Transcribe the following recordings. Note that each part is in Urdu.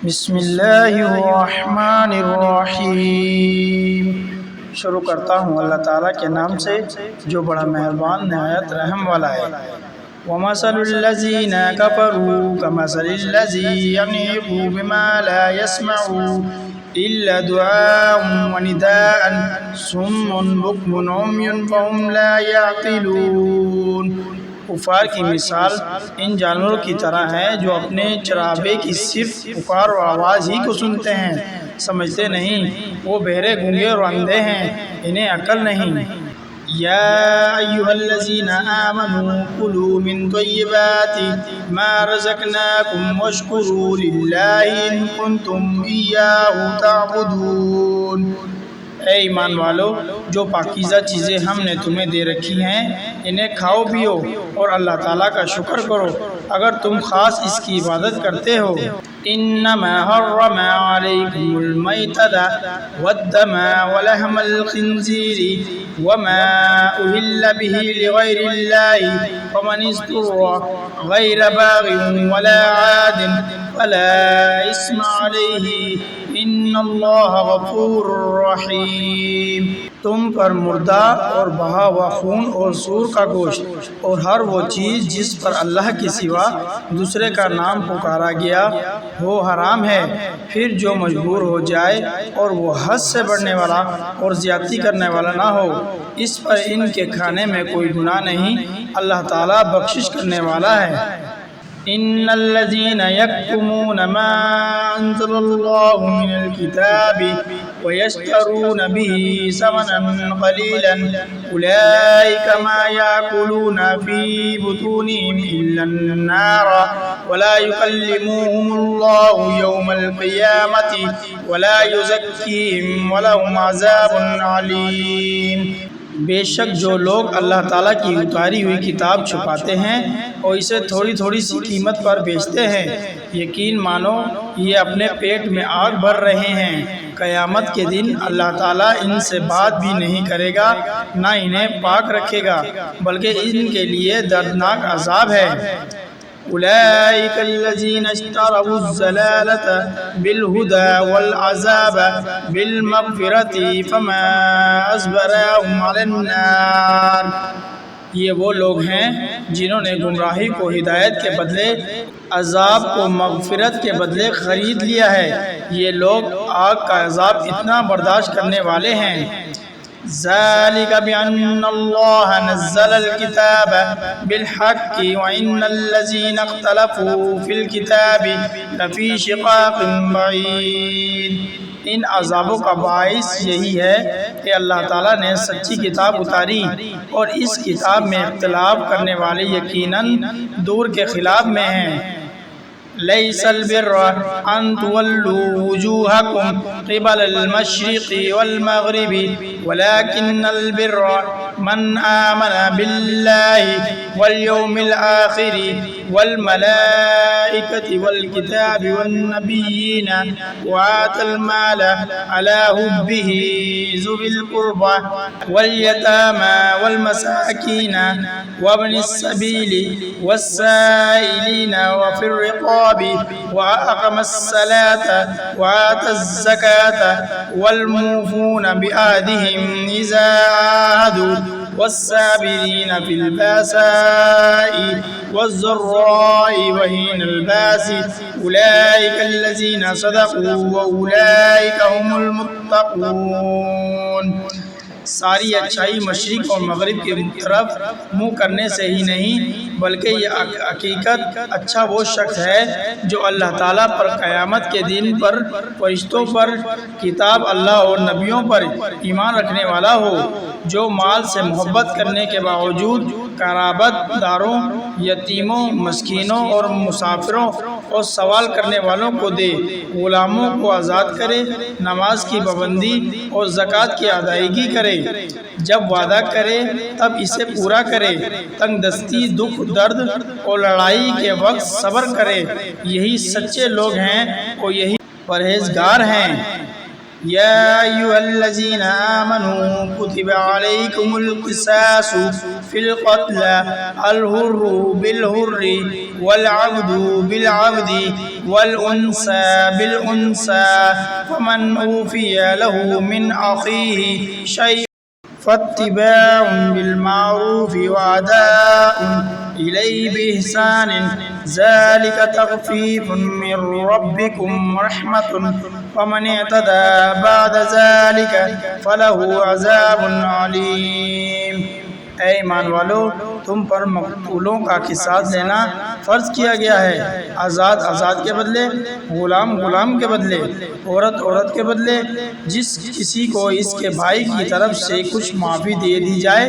بسم اللہ الرحمن الرحیم۔ شروع کرتا ہوں اللہ تعالیٰ کے نام سے جو بڑا مہربان نہایت رحم والا ہے۔ وَمَثَلُ الَّذِينَ كَفَرُوا كَمَثَلِ الَّذِي يَنِعُ بِمَا لَا يَسْمَعُ إِلَّا دُعَاءً وَنِدَاءً صُمٌّ بُكْمٌ عُمْيٌ فَهُمْ لَا يَعْقِلُونَ۔ کفار کی مثال ان جانوروں کی طرح ہے جو اپنے چرابے کی صرف پکار اور آواز ہی کو سنتے ہیں، سمجھتے نہیں۔ وہ بہرے، گونگے اور اندھے ہیں، انہیں عقل نہیں۔ یا ایھا الذین آمنوا کلوا من طیبات ما رزقناکم واشکروا للہ ان کنتم ایاہ تعبدون۔ اے ایمان والو، جو پاکیزہ چیزیں ہم نے تمہیں دے رکھی ہیں انہیں کھاؤ پیو اور اللہ تعالیٰ کا شکر کرو اگر تم خاص اس کی عبادت کرتے ہو۔ انما حرم علیکم المیتۃ والدم ولحم الخنزیر وما اہل به لغیر اللہ فمن اضطر غیر باغ ولا عاد فلا اثم علیہ ان اللہ غفور رحیم۔ تم پر مردہ اور بہا ہوا خون اور سور کا گوشت اور ہر وہ چیز جس پر اللہ کے سوا دوسرے کا نام پکارا گیا وہ حرام ہے۔ پھر جو مجبور ہو جائے اور وہ حد سے بڑھنے والا اور زیادتی کرنے والا نہ ہو، اس پر ان کے کھانے میں کوئی گناہ نہیں، اللہ تعالیٰ بخشش کرنے والا ہے۔ ان الذين يكتمون ما انزل الله من الكتاب ويشترون به ثمنا قليلا اولئك ما ياكلون في بطونهم الا النار ولا يكلمهم الله يوم القيامة ولا يزكيهم ولهم عذاب عليم۔ بے شک جو لوگ اللہ تعالیٰ کی اتاری ہوئی کتاب چھپاتے ہیں اور اسے تھوڑی تھوڑی سی قیمت پر بیچتے ہیں، یقین مانو یہ اپنے پیٹ میں آگ بھر رہے ہیں۔ قیامت کے دن اللہ تعالیٰ ان سے بات بھی نہیں کرے گا، نہ انہیں پاک رکھے گا، بلکہ ان کے لیے دردناک عذاب ہے۔ أولئك الذين اشتروا الضلالة بالهدى والعذاب بالمغفرة فما أصبرهم على النار۔ یہ وہ لوگ ہیں جنہوں نے گمراہی کو ہدایت کے بدلے، عذاب کو مغفرت کے بدلے خرید لیا ہے۔ یہ لوگ آگ کا عذاب اتنا برداشت کرنے والے ہیں۔ ذلك بأن الله نزل الكتاب بالحق وإن الذين اختلفوا في الكتاب لفي شقاق بعيد۔ ان عذابوں کا باعث یہی ہے کہ اللہ تعالیٰ نے سچی کتاب اتاری اور اس کتاب میں اختلاف کرنے والے یقیناً دور کے خلاف میں ہیں۔ ليس البر أن تولوا وجوهكم قبل المشرق والمغرب ولكن البر من آمن بالله واليوم الآخر والملائكة والكتاب والنبيين وآتى المال على حبه ذوي القربى واليتامى والمساكين وابن السبيل والسائلين وفي الرقاب وأقام الصلاة وآتى الزكاة والموفون بعهدهم إذا عاهدوا والصابرين في البأساء والضراء وحين البأس أولئك الذين صدقوا وأولئك هم المتقون۔ ساری اچھائی مشرق اور مغرب کی طرف منہ کرنے سے ہی نہیں بلکہ یہ حقیقت اچھا وہ شخص ہے جو اللہ تعالیٰ پر، قیامت کے دن پر، فرشتوں پر، کتاب اللہ اور نبیوں پر ایمان رکھنے والا ہو، جو مال سے محبت کرنے کے باوجود قرابت داروں، یتیموں، مسکینوں اور مسافروں اور سوال کرنے والوں کو دے، غلاموں کو آزاد کرے، نماز کی پابندی اور زکوٰۃ کی ادائیگی کرے، جب وعدہ کرے تب اسے پورا کرے، تنگ دستی، دکھ، درد اور لڑائی کے وقت صبر کرے، یہی سچے لوگ ہیں اور یہی پرہیزگار ہیں۔ يا أيها الذين آمنوا كتب عليكم القصاص في القتلى الحر بالحر والعبد بالعبد والأنثى بالأنثى فمن أوفي له من أخيه شيء فاتباع بالمعروف وأداء إليه بإحسان ذلك تخفيف من ربكم ورحمة ومن اعتدى بعد ذلك فله عذاب عليم۔ اے ایمان والو، تم پر مقتولوں کا قصاص لینا فرض کیا گیا ہے، آزاد آزاد کے بدلے، غلام غلام کے بدلے، عورت عورت کے بدلے۔ جس کسی کو اس کے بھائی کی طرف سے کچھ معافی دے دی جائے،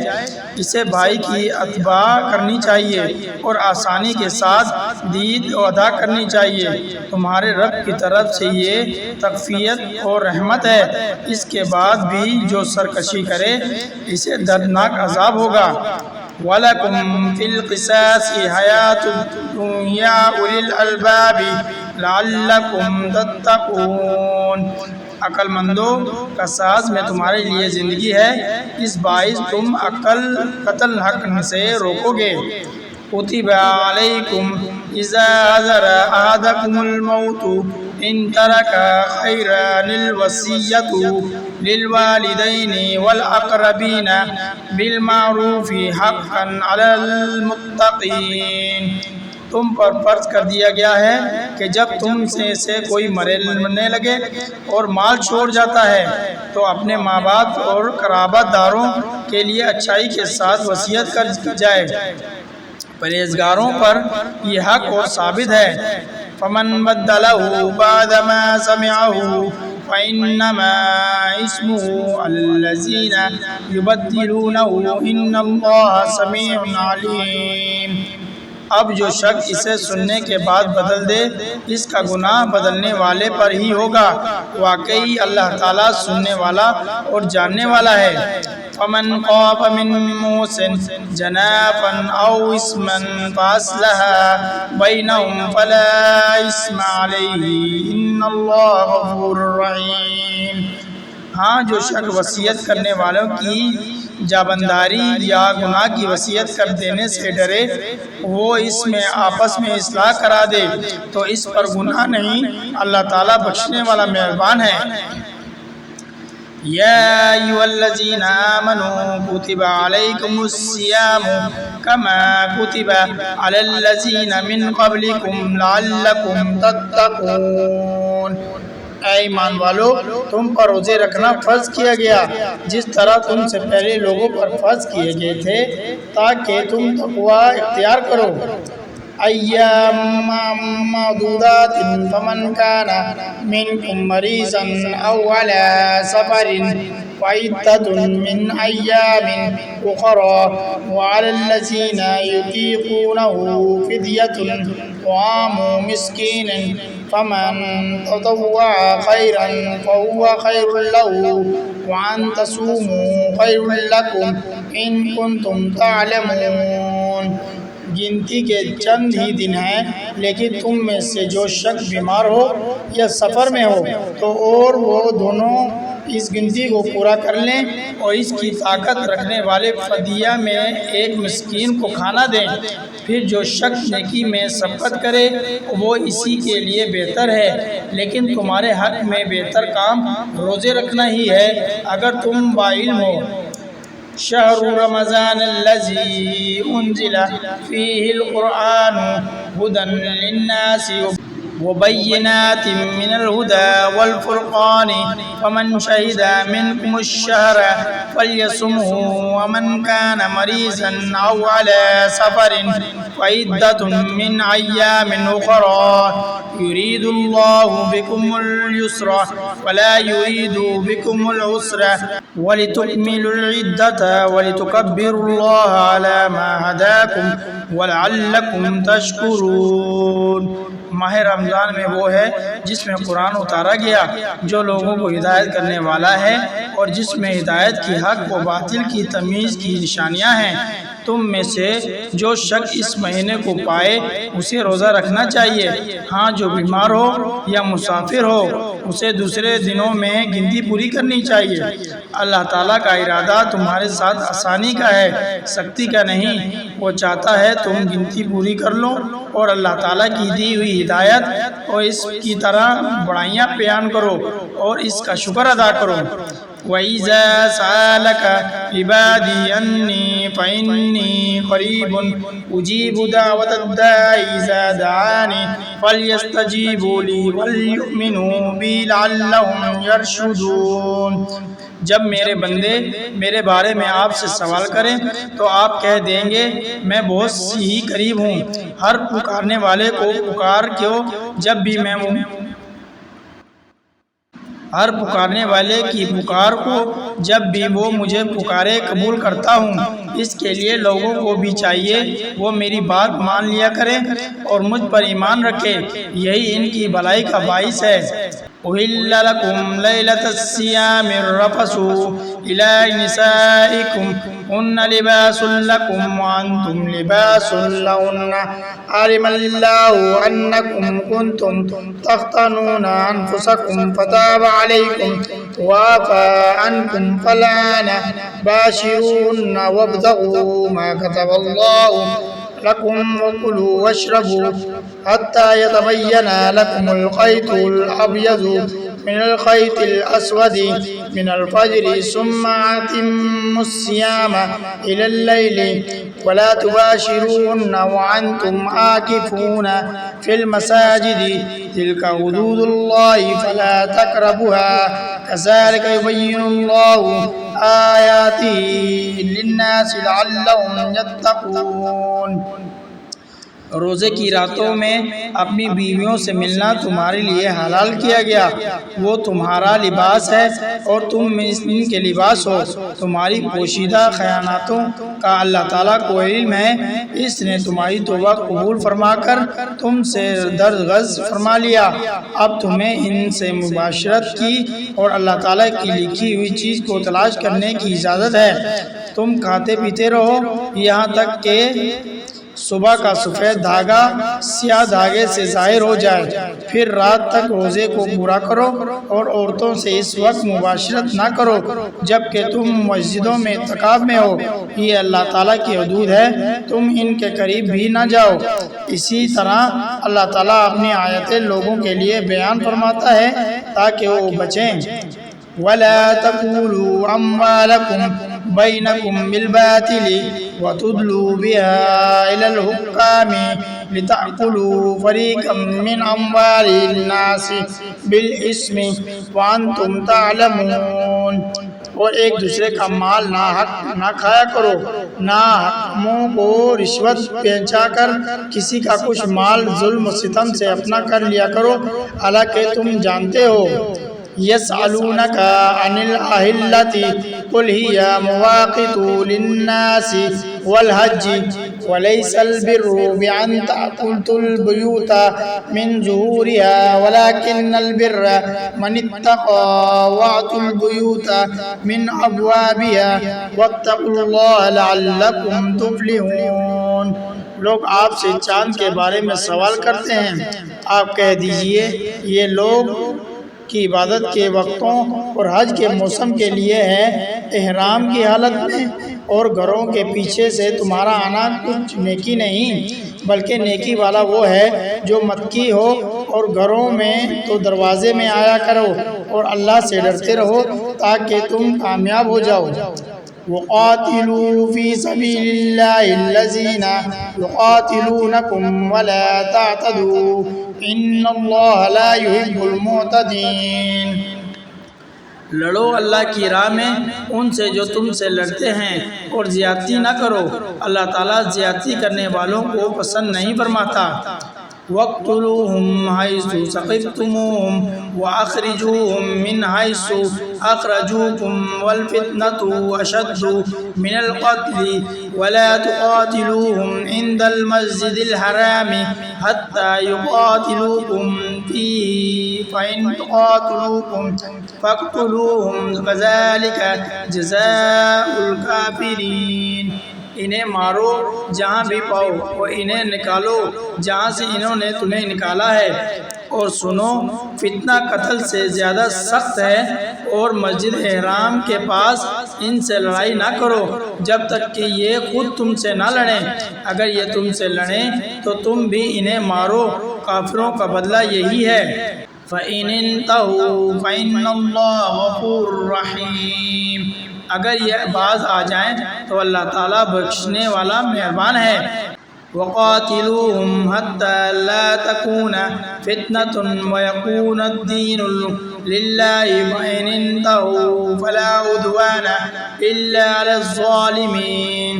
اسے بھائی کی اتباع کرنی چاہیے اور آسانی کے ساتھ دید ادا کرنی چاہیے۔ تمہارے رب کی طرف سے یہ تخفیت اور رحمت ہے۔ اس کے بعد بھی جو سرکشی کرے اسے دردناک عذاب ہوگا۔ وَلَكُمْ فِي الْقِصَاصِ حَيَاةٌ يَا أُولِي الْأَلْبَابِ لَعَلَّكُمْ تَتَّقُونَ۔ عقل مندو، قصاص میں تمہارے لیے زندگی ہے، اس باعث تم قتل حق سے روکو گے۔ كتب عليكم إذا حضر أحدكم الموت إن ترك خيرا الوصية للوالدين والأقربين بالمعروف حقا على المتقين۔ تم پر فرض کر دیا گیا ہے کہ جب تم سے کوئی مرنے لگے اور مال چھوڑ جاتا ہے تو اپنے ماں باپ اور قرابت داروں کے لیے اچھائی کے ساتھ وصیت کر جائے۔ پرہیزگاروں پر یہ حق اور ثابت ہے۔ فمن بدلہ بعد ما سمعہ فإنما اسمه على الذين يبدلونه إن الله سميع عليم۔ اب جو شخص اسے سننے کے بعد بدل دے، اس کا گناہ بدلنے والے پر ہی ہوگا۔ واقعی اللہ تعالیٰ سننے والا اور جاننے والا ہے۔ فمن خاف من موص جنافا أو إثما فأصلح بينهم فلا إثم عليه إن الله غفور رحيم۔ ہاں، جو شخص وصیت کرنے والوں کی جابنداری یا گناہ کی وصیت کر دینے سے ڈرے، وہ اس میں آپس میں اصلاح کرا دے تو اس پر گناہ نہیں، اللہ تعالیٰ بخشنے والا مہربان ہے۔ يا أيها الذين آمنوا كتب عليكم الصيام كما كتب على الذين من قبلكم لعلكم تتقون۔ اے ایمان والو، تم پر روزے رکھنا فرض کیا گیا جس طرح تم سے پہلے لوگوں پر فرض کیے گئے تھے تاکہ تم تقوی اختیار کرو۔ ایام معدودات فمن كان منكم مريضا أو على سفر فعدة من أيام أخرى وعلى الذين يطيقونه فدية طعام مسكين فمن تطوع خيرا فهو خير له وأن تصوموا خير لكم إن كنتم تعلمون۔ گنتی کے چند ہی دن ہیں، لیکن تم میں سے جو شخص بیمار ہو یا سفر میں ہو تو اور وہ دونوں اس گنتی کو پورا کر لیں اور اس کی طاقت رکھنے والے فدیہ میں ایک مسکین کو کھانا دیں۔ پھر جو شخص نیکی میں سبقت کرے وہ اسی کے لیے بہتر ہے، لیکن تمہارے حق میں بہتر کام روزے رکھنا ہی ہے اگر تم باعلم ہو۔ شہر رمضان الذی انزل فیہ القرآن ہدی للناس وبینات من الہدی والفرقان فمن شہد منکم الشہر فلیصمہ ومن کان مریضا او علی سفر فعدۃ من ایام اخرى يريد الله بكم اليسر ولا يريد بكم العسر ولتكملوا العدة ولتكبروا الله على ما هداكم ولعلكم تشكرون۔ ماہ رمضان میں وہ ہے جس میں قرآن اتارا گیا جو لوگوں کو ہدایت کرنے والا ہے اور جس میں ہدایت کی حق و باطل کی تمیز کی نشانیاں ہیں۔ تم میں سے جو شخص اس مہینے کو پائے اسے روزہ رکھنا چاہیے۔ ہاں جو بیمار ہو یا مسافر ہو اسے دوسرے دنوں میں گنتی پوری کرنی چاہیے۔ اللہ تعالیٰ کا ارادہ تمہارے ساتھ آسانی کا ہے، سختی کا نہیں۔ وہ چاہتا ہے تم گنتی پوری کر لو اور اللہ تعالیٰ کی دی ہوئی ہدایت اور اس کی طرح بڑائیاں بیان کرو اور اس کا شکر ادا کرو۔ وَإِذَا سَأَلَكَ عِبَادِي أَنِّي فَإِنِّي قَرِيبٌ أُجِيبُ دَعْوَةَ الدَّاعِ إِذَا دَعَانِ فَلْيَسْتَجِيبُوا لِي وَلْيُؤْمِنُوا بِي لَعَلَّهُمْ يَرْشُدُونَ۔ جب میرے بندے میرے بارے میں آپ سے سوال کریں تو آپ کہہ دیں گے میں بہت ہی قریب ہوں، ہر پکارنے والے کو پکار کیوں جب بھی میں ہر پکارنے والے کی پکار کو جب بھی وہ مجھے پکارے قبول کرتا ہوں۔ اس کے لیے لوگوں کو بھی چاہیے وہ میری بات مان لیا کریں اور مجھ پر ایمان رکھے، یہی ان کی بھلائی کا باعث ہے۔ أُحِلَّ لَكُمْ لَيْلَةَ الصِّيَامِ الرَّفَثُ إِلَىٰ نِسَائِكُمْ هُنَّ لِبَاسٌ لَكُمْ وَأَنتُمْ لِبَاسٌ لَهُنَّ عَلِمَ اللَّهُ أَنَّكُمْ كُنتُمْ تَخْتَانُونَ أَنفُسَكُمْ فَتَابَ عَلَيْكُمْ وَعَفَا عَنكُمْ فَالْآنَ بَاشِرُوهُنَّ وَابْتَغُوا مَا كَتَبَ اللَّهُ لَكُمْ وَكُلُوا وَاشْرَبُوا حَتَّىٰ يَتَبَيَّنَ لَكُمُ الْخَيْطُ الْأَبْيَضُ من الخيط الأسود من الفجر ثم أتموا الصيام إلى الليل ولا تباشروهن وأنتم عاكفون في المساجد تلك حدود الله فلا تقربوها كذلك يبين الله آياته للناس لعلهم يتقون۔ روزے کی راتوں میں اپنی بیویوں سے ملنا تمہارے لیے حلال کیا گیا، وہ تمہارا لباس ہے اور تم ان کے لباس ہو۔ تمہاری پوشیدہ خیاناتوں کا اللہ تعالیٰ کو علم ہے، اس نے تمہاری توبہ قبول فرما کر تم سے درگزر فرما لیا۔ اب تمہیں ان سے مباشرت کی اور اللہ تعالیٰ کی لکھی ہوئی چیز کو تلاش کرنے کی اجازت ہے۔ تم کھاتے پیتے رہو یہاں تک کہ صبح کا سفید دھاگا سیاہ دھاگے سے ظاہر ہو جائے، پھر رات تک روزے کو پورا کرو اور عورتوں سے اس وقت مباشرت نہ کرو جب کہ تم مسجدوں میں اعتکاف میں ہو، یہ اللہ تعالیٰ کی حدود ہے، تم ان کے قریب بھی نہ جاؤ۔ اسی طرح اللہ تعالیٰ اپنی آیتیں لوگوں کے لیے بیان فرماتا ہے تاکہ وہ بچیں۔ وَلَا تَأْكُلُوا أَمْوَالَكُمْ بَيْنَكُمْ بِالْبَاطِلِ وَتُدْلُوا بِهَا إِلَى الْحُكَّامِ لِتَأْكُلُوا فَرِيقًا مِّنْ أَمْوَالِ النَّاسِ بِالْإِثْمِ وَأَنْتُمْ تَعْلَمُونَ۔ اور ایک دوسرے کا مال ناحق نہ کھایا کرو، ناحکموں کو رشوت پہنچا کر کسی کا کچھ مال ظلم و ستم سے اپنا کر لیا کرو حالانکہ تم جانتے ہو۔ يسألونك عن الأهلة قل هي مواقيت للناس والحج وليس البر بأن تأتوا البيوت من ظهورها ولكن البر من اتقى وأتوا البيوت من أبوابها واتقوا الله لعلكم تفلحون۔ لوگ آپ سے چاند کے بارے میں سوال کرتے ہیں، آپ کہہ دیجئے یہ لوگ کی عبادت کے وقتوں اور حج کے موسم کے لیے ہے، احرام کی حالت میں اور گھروں کے پیچھے سے تمہارا آنا کچھ نیکی نہیں، بلکہ نیکی والا وہ ہے جو متقی ہو، اور گھروں میں تو دروازے میں آیا کرو اور اللہ سے ڈرتے رہو تاکہ تم کامیاب ہو جاؤ۔ وَقَاتِلُوا فِي سَبِيلِ اللَّهِ الَّذِينَ يُقَاتِلُونَكُمْ وَلَا تَعْتَدُوا إِنَّ اللَّهَ لَا يُحِبُّ الْمُعْتَدِينَ۔ لڑو اللہ کی راہ میں ان سے جو تم سے لڑتے ہیں اور زیادتی نہ کرو، اللہ تعالیٰ زیادتی کرنے والوں کو پسند نہیں فرماتا۔ وَاقْتُلُوهُمْ حَيْثُ ثَقِفْتُمُوهُمْ وَأَخْرِجُوهُمْ مِنْ حَيْثُ أَخْرَجُوكُمْ وَالْفِتْنَةُ أَشَدُّ مِنَ الْقَتْلِ وَلَا تُقَاتِلُوهُمْ عِندَ الْمَسْجِدِ الْحَرَامِ حَتَّى يُقَاتِلُوكُمْ فِيهِ فَإِنْ قَاتَلُوكُمْ فَاقْتُلُوهُمْ كَذَلِكَ جَزَاءُ الْكَافِرِينَ۔ انہیں مارو جہاں بھی پاؤ اور انہیں نکالو جہاں سے انہوں نے تمہیں نکالا ہے، اور سنو فتنہ قتل سے زیادہ سخت ہے، اور مسجد احرام کے پاس ان سے لڑائی نہ کرو جب تک کہ یہ خود تم سے نہ لڑیں، اگر یہ تم سے لڑیں تو تم بھی انہیں مارو، کافروں کا بدلہ یہی ہے۔ فَإِنِ انتَهُوا فَإِنَّ اللَّهَ غَفُورٌ رَحِيمٌ، اگر یہ باز آ جائیں تو اللہ تعالیٰ بخشنے والا مہربان ہے۔ وَقَاتِلُوهُمْ حَتَّى لَا تَكُونَ فِتْنَةٌ وَيَكُونَ الدِّينُ لِلَّهِ فَإِنِ انتَهُوا فَلَا عُدْوَانَ إِلَّا عَلَى الظَّالِمِينَ،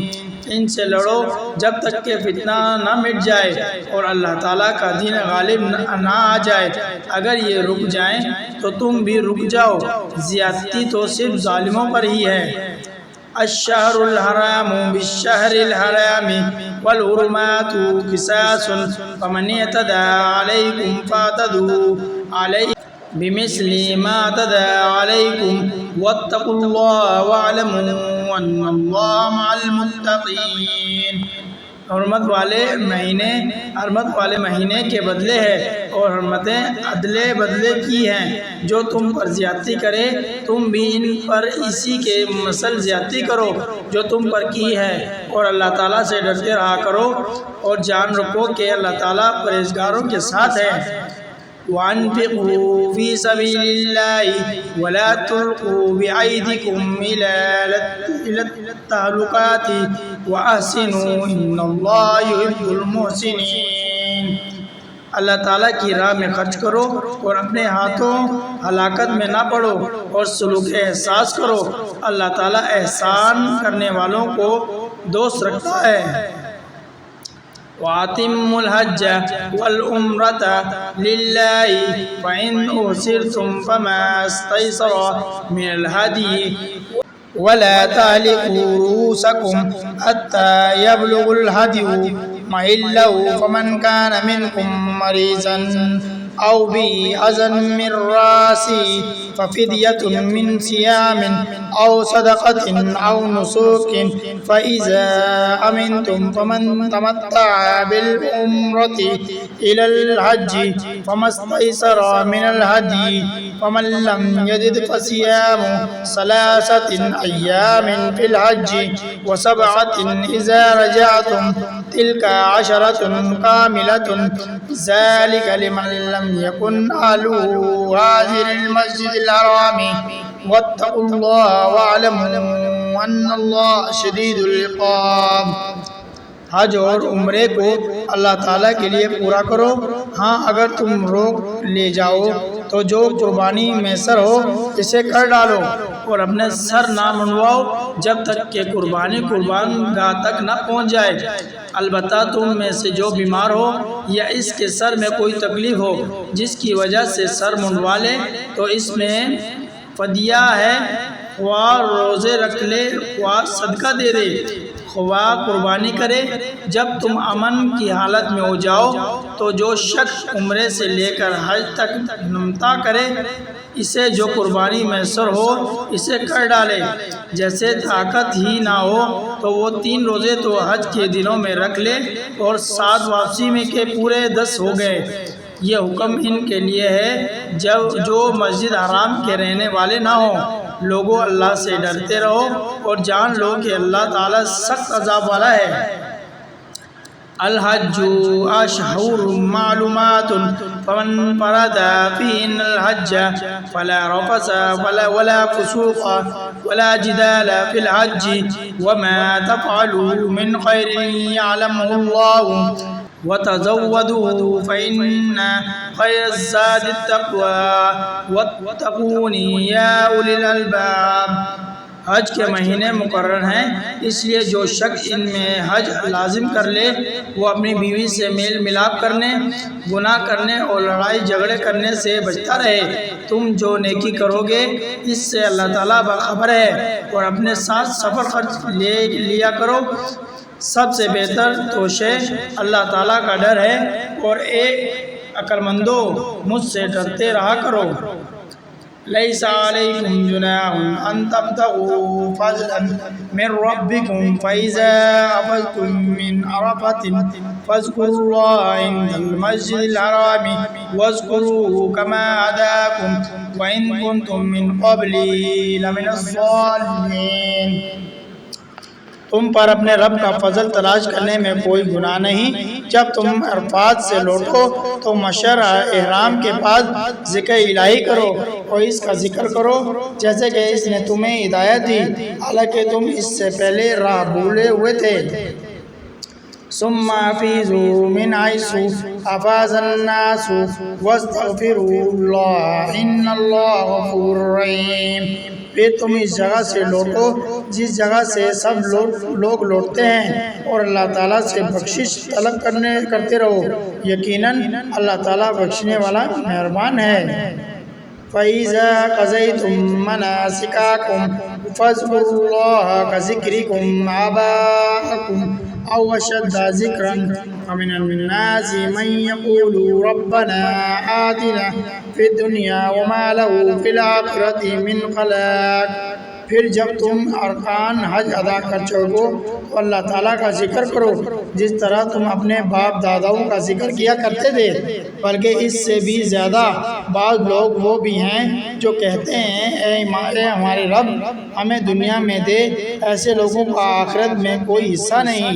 ان سے لڑو جب تک کہ فتنہ نہ مٹ جائے اور اللہ تعالیٰ کا دین غالب نہ آ جائے، اگر یہ رک جائیں تو تم بھی رک جاؤ، زیادتی تو صرف ظالموں پر ہی ہے۔ الشہر الحرام بالشہر الحرام والحرمات قصاص فمن اعتدى علیکم فاعتدوا علیہ بمثل ما اعتدى علیکم واتقوا اللہ واعلموا ان اللہ مع المتقین۔ حرمت والے مہینے کے بدلے ہے، اور حرمتیں عدلے بدلے کی ہیں، جو تم پر زیادتی کرے تم بھی ان پر اسی کے مثل زیادتی کرو جو تم پر کی ہے، اور اللہ تعالیٰ سے ڈرتے رہا کرو، اور جان رکھو کہ اللہ تعالیٰ پرہیزگاروں کے ساتھ ہے۔ وَأَنفِقُوا فِي سَبِيلِ اللَّهِ وَلَا تُلْقُوا بِأَيْدِيكُمْ إِلَى التَّهْلُكَةِ وَأَحْسِنُوا إِنَّ اللَّهَ يُحِبُّ الْمُحْسِنِينَ، اللہ تعالیٰ کی راہ میں خرچ کرو اور اپنے ہاتھوں ہلاکت میں نہ پڑو، اور سلوک احساس کرو، اللہ تعالیٰ احسان کرنے والوں کو دوست رکھتا ہے۔ وَأَتِمُّوا الْحَجَّ وَالْعُمْرَةَ لِلَّهِ فَإِنْ أُحْصِرْتُمْ فَمَا اسْتَيْسَرَ مِنَ الْهَدْيِ وَلَا تَحْلِقُوا رُءُوسَكُمْ حَتَّى يَبْلُغَ الْهَدْيُ مَحِلَّهُ فَمَنْ كَانَ مِنْكُمْ مَرِيضًا أَوْ بِهِ أَذًى مِنْ رَأْسِهِ فَفِدْيَةٌ مِنْ صِيَامٍ أَوْ صَدَقَةٍ أَوْ نُسُكٍ فَإِذَا أَمِنْتُمْ فَمَنْ تَمَتَّعَ بِالْعُمْرَةِ إِلَى الْحَجِّ فَمَا اسْتَيْسَرَ مِنَ الْهَدْيِ فَمَنْ لَمْ يَجِدْ فَصِيَامُ ثَلَاثَةِ أَيَّامٍ فِي الْحَجِّ وَسَبْعَةٍ إِذَا رَجَعْتُمْ تِلْكَ عَشَرَةٌ كَامِلَةٌ ذَلِكَ لِمَنْ لَمْ يَكُنْ أَهْلُهُ حَاضِرِي الْمَسْجِدِ الْحَرَامِ وَاتَّقُوا اللَّهَ وَاعْلَمُوا أَنَّ اللَّهَ شَدِيدُ الْعِقَابِ۔ حج اور عمرے کو اللہ تعالیٰ کے لیے پورا کرو، ہاں اگر تم روک لے جاؤ تو جو قربانی میسر ہو اسے کر ڈالو، اور اپنے سر نہ منڈواؤ جب تک کہ قربانی قربان گاہ تک نہ پہنچ جائے، البتہ تم میں سے جو بیمار ہو یا اس کے سر میں کوئی تکلیف ہو جس کی وجہ سے سر منڈوا لے تو اس میں فدیہ ہے، خواہ روزے رکھ لے خواہ صدقہ دے دے خواہ قربانی کرے۔ جب تم امن کی حالت میں ہو جاؤ تو جو شخص عمرے سے لے کر حج تک نمتا کرے اسے جو قربانی میسر ہو اسے کر ڈالے، جیسے طاقت ہی نہ ہو تو وہ 3 روزے تو حج کے دنوں میں رکھ لے اور 7 واپسی میں کے پورے 10 ہو گئے۔ یہ حکم ان کے لیے ہے جو مسجد حرام کے رہنے والے نہ ہوں۔ لوگوں اللہ سے ڈرتے رہو اور جان لو کہ اللہ تعالیٰ سخت عذاب والا ہے۔ الحج اشہر معلومات فمن فرد فیہن الحج فلا رفث ولا فسوق ولا جدال فی الحج وما تفعلوا من خیر یعلمہ اللہ وتزودوا فإن خير الزاد التقوى واتقون یا اولی الالباب۔ حج کے مہینے مقرر ہیں، اس لیے جو شخص ان میں حج لازم کر لے وہ اپنی بیوی سے میل ملاپ کرنے، گناہ کرنے اور لڑائی جھگڑے کرنے سے بچتا رہے۔ تم جو نیکی کرو گے اس سے اللہ تعالیٰ باخبر ہے، اور اپنے ساتھ سفر خرچ لیا کرو۔ سب سے بہتر توشے اللہ تعالیٰ کا ڈر ہے، اور اے عقل مندو مجھ سے ڈرتے رہا کرو۔ ليس عليكم جناح أن تبتغوا فضلا من ربكم فإذا أفضتم من عرفة فاذكروا الله عند المسجد الحرام واذكروه كما هداكم وإن كنتم من قبله لمن الضالين۔ تم پر اپنے رب کا فضل تلاش کرنے میں کوئی گناہ نہیں۔ جب تم عرفات سے لوٹو تو مشعر احرام کے پاس ذکر الہی کرو اور اس کا ذکر کرو جیسے کہ اس نے تمہیں ہدایت دی، حالانکہ تم اس سے پہلے راہ بھولے ہوئے تھے۔ ثم افیضوا من حیث افاض الناس واستغفروا اللہ ان اللہ غفور رحیم۔ پھر تم اس جگہ سے لوٹو جس جگہ سے سب لوگ لوٹتے ہیں اور اللہ تعالیٰ سے بخشش طلب کرتے رہو، یقیناً اللہ تعالیٰ بخشنے والا مہربان ہے۔ فَإِذَا قَضَيْتُم مَّنَاسِكَكُمْ فاذكروا الله كذكركم آباءكم أو أشد ذكرا ومن الناس من يقول ربنا آتنا في الدنيا وما له في الآخرة من خلاق۔ پھر جب تم ارکان حج ادا کر چکو تو اللہ تعالیٰ کا ذکر کرو جس طرح تم اپنے باپ داداؤں کا ذکر کیا کرتے تھے، بلکہ اس سے بھی زیادہ بعض لوگ وہ بھی ہیں جو کہتے ہیں اے ہمارے رب ہمیں دنیا میں دے، ایسے لوگوں کا آخرت میں کوئی حصہ نہیں۔